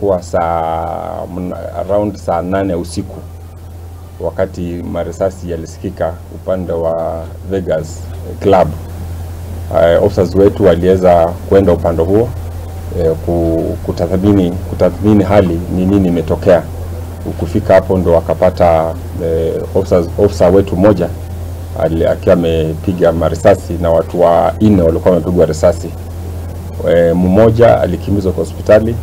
ilikuwa around saa 8 usiku, wakati marisasi yalisikika upande wa Vegas Club. Officers wetu waliweza kwenda upande huo kutathmini hali ni nini imetokea. Kufika hapo ndo wakapata officer wetu mmoja akiwa amepiga marisasi na watu 4 walikuwa wamepigwa risasi. Mmoja alikimbizwa kwa hospitali.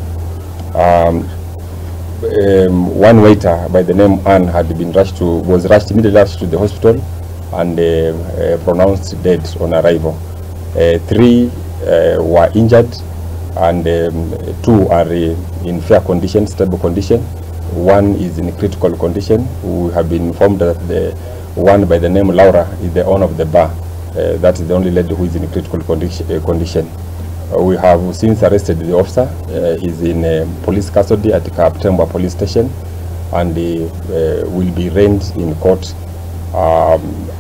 One waiter by the name Ann was rushed immediately to the hospital and pronounced dead on arrival. 3 were injured and 2 are in fair condition, stable condition. 1 is in critical condition. We have been informed that the one by the name Laura is the owner of the bar. That is the only lady who is in critical condition. We have since arrested the officer. He's in police custody at Kaptembwa police station, and will be arraigned in court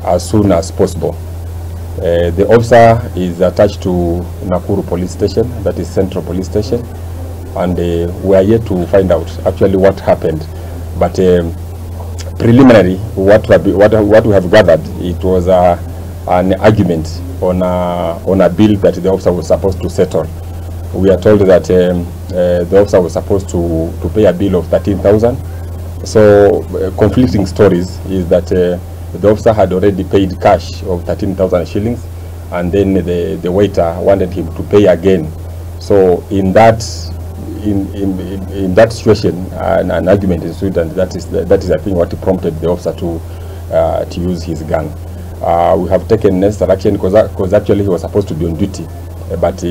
as soon as possible. The officer is attached to Nakuru police station, that is Central Police Station, and we are yet to find out actually what happened. But preliminary, what we have gathered, it was an argument on a bill that the officer was supposed to settle. We are told that the officer was supposed to pay a bill of 13,000. So conflicting stories is that the officer had already paid cash of 13,000 shillings, and then the waiter wanted him to pay again. So in that situation, an argument ensued, and that is I think what prompted the officer to use his gun. We have taken necessary action because actually he was supposed to be on duty, but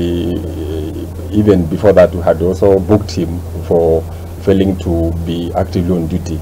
even before that we had also booked him for failing to be actively on duty.